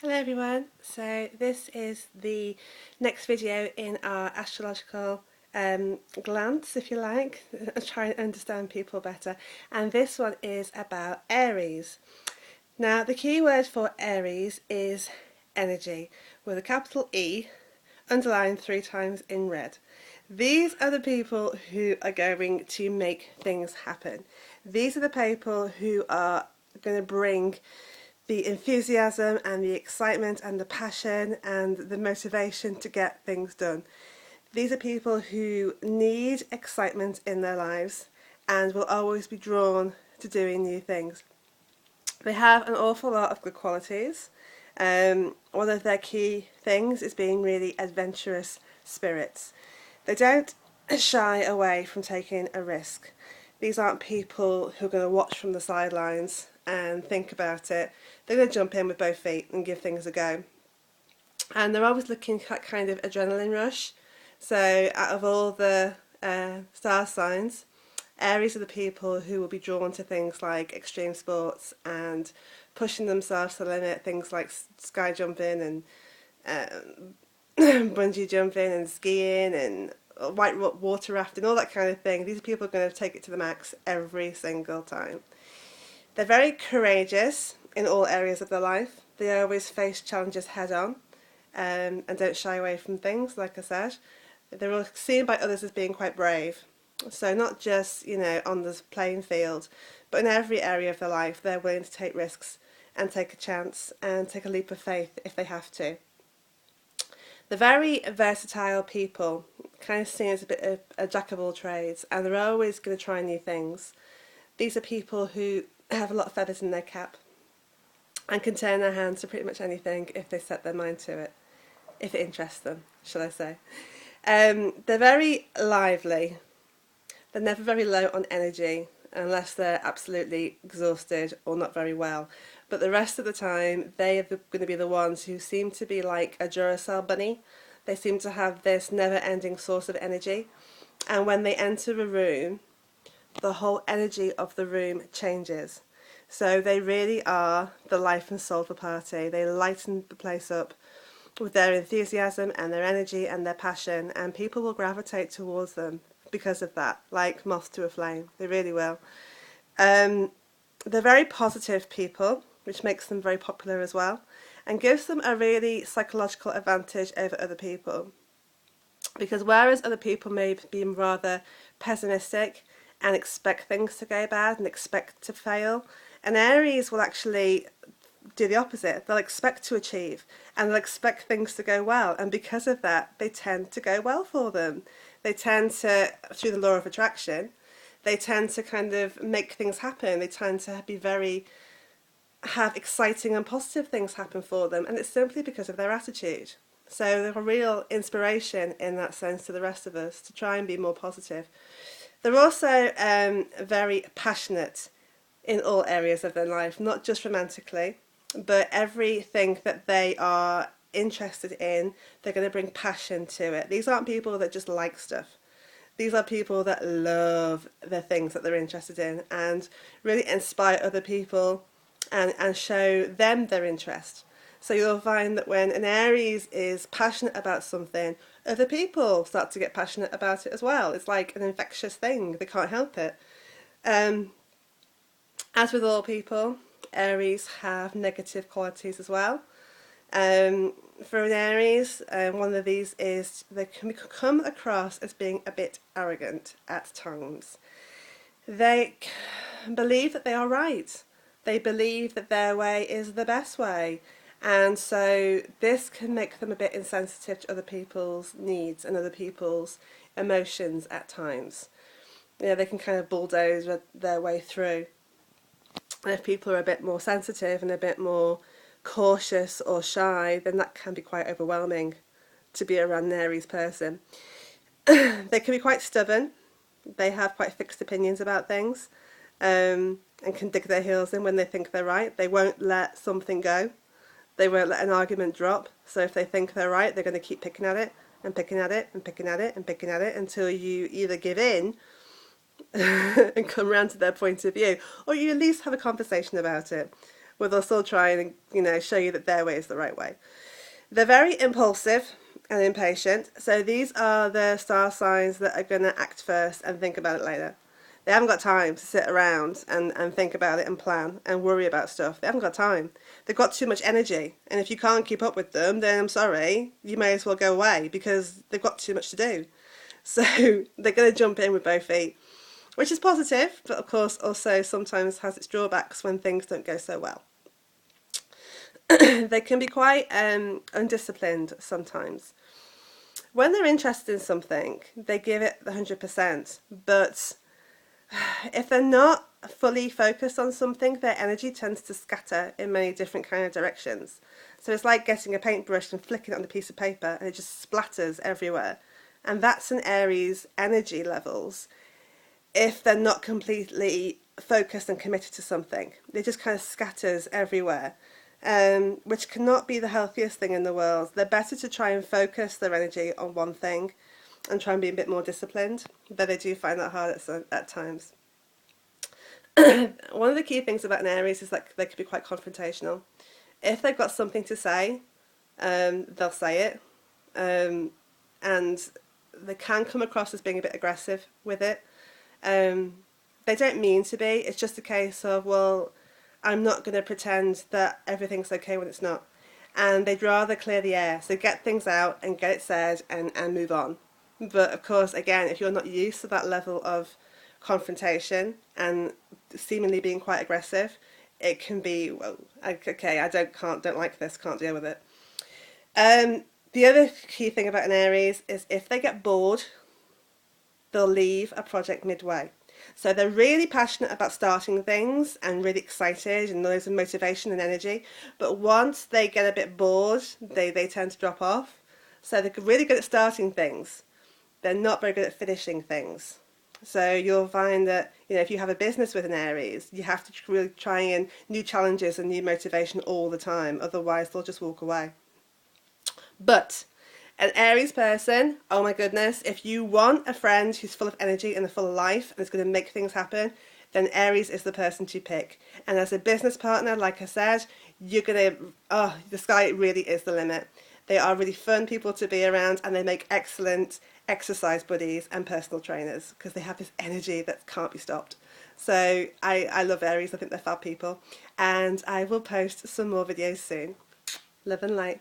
Hello everyone, so this is the next video in our astrological glance, if you like, try and understand people better, and this one is about Aries. Now the key word for Aries is energy, with a capital E underlined 3 times in red. These are the people who are going to make things happen. These are the people who are going to bring the enthusiasm and the excitement and the passion and the motivation to get things done. These are people who need excitement in their lives and will always be drawn to doing new things. They have an awful lot of good qualities. One of their key things is being really adventurous spirits. They don't shy away from taking a risk. These aren't people who are going to watch from the sidelines and think about it. They're going to jump in with both feet and give things a go. And they're always looking at kind of adrenaline rush. So out of all the star signs, Aries are the people who will be drawn to things like extreme sports and pushing themselves to the limit, things like sky jumping and bungee jumping and skiing and white water rafting, all that kind of thing. These people are going to take it to the max every single time. They're very courageous in all areas of their life. They always face challenges head on and don't shy away from things, like I said. They're all seen by others as being quite brave. So not just, on the playing field, but in every area of their life, they're willing to take risks and take a chance and take a leap of faith if they have to. They're very versatile people, kind of seen as a bit of a jack of all trades, and they're always going to try new things. These are people who have a lot of feathers in their cap and can turn their hand to pretty much anything if they set their mind to it, if it interests them, shall I say. They're very lively. They're never very low on energy unless they're absolutely exhausted or not very well. But the rest of the time, they are going to be the ones who seem to be like a Duracell bunny. They seem to have this never-ending source of energy. And when they enter a room, the whole energy of the room changes. So they really are the life and soul of the party. They lighten the place up with their enthusiasm and their energy and their passion, and people will gravitate towards them because of that, like moths to a flame. They really will. They're very positive people, which makes them very popular as well, and gives them a really psychological advantage over other people. Because whereas other people may be rather pessimistic and expect things to go bad and expect to fail, an Aries will actually do the opposite. They'll expect to achieve and they'll expect things to go well, and because of that they tend to go well for them. They tend to, through the law of attraction, they tend to kind of make things happen. They tend to have exciting and positive things happen for them, and it's simply because of their attitude. So they're a real inspiration in that sense to the rest of us to try and be more positive. They're also very passionate in all areas of their life, not just romantically, but everything that they are interested in, they're going to bring passion to it. These aren't people that just like stuff. These are people that love the things that they're interested in and really inspire other people and show them their interest. So you'll find that when an Aries is passionate about something, other people start to get passionate about it as well. It's like an infectious thing. They can't help it. As with all people, Aries have negative qualities as well. For an Aries, one of these is they can come across as being a bit arrogant at times. They believe that they are right. They believe that their way is the best way. And so this can make them a bit insensitive to other people's needs and other people's emotions at times. They can kind of bulldoze their way through. And if people are a bit more sensitive and a bit more cautious or shy, then that can be quite overwhelming to be around an Aries person. They can be quite stubborn. They have quite fixed opinions about things and can dig their heels in when they think they're right. They won't let something go. They won't let an argument drop. So if they think they're right, they're going to keep picking at it and picking at it and picking at it and picking at it until you either give in and come round to their point of view, or you at least have a conversation about it. but they'll still try and, show you that their way is the right way. They're very impulsive and impatient. So these are the star signs that are going to act first and think about it later. They haven't got time to sit around and think about it and plan and worry about stuff. They haven't got time. They've got too much energy. And if you can't keep up with them, then I'm sorry, you may as well go away because they've got too much to do. So they're going to jump in with both feet, which is positive, but of course also sometimes has its drawbacks when things don't go so well. They can be quite undisciplined sometimes. When they're interested in something, they give it the 100%, but if they're not fully focused on something, their energy tends to scatter in many different kind of directions. So it's like getting a paintbrush and flicking it on a piece of paper and it just splatters everywhere. And that's an Aries energy levels if they're not completely focused and committed to something. It just kind of scatters everywhere, which cannot be the healthiest thing in the world. They're better to try and focus their energy on one thing and try and be a bit more disciplined, but I do find that hard at times. One of the key things about an Aries is that they can be quite confrontational. If they've got something to say, they'll say it, and they can come across as being a bit aggressive with it. They don't mean to be. It's just a case of, well, I'm not going to pretend that everything's okay when it's not. And they'd rather clear the air, so get things out and get it said and move on. But of course, again, if you're not used to that level of confrontation and seemingly being quite aggressive, it can be, well, okay, I don't like this, can't deal with it. The other key thing about an Aries is if they get bored, they'll leave a project midway. So they're really passionate about starting things and really excited and loads of motivation and energy. But once they get a bit bored, they tend to drop off. So they're really good at starting things. They're not very good at finishing things. So you'll find that, if you have a business with an Aries, you have to really try in new challenges and new motivation all the time. Otherwise, they'll just walk away. But an Aries person, oh my goodness, if you want a friend who's full of energy and full of life and is going to make things happen, then Aries is the person to pick. And as a business partner, like I said, you're going to, the sky really is the limit. They are really fun people to be around and they make excellent exercise buddies and personal trainers because they have this energy that can't be stopped. So I love Aries. I think they're fab people. And I will post some more videos soon. Love and light.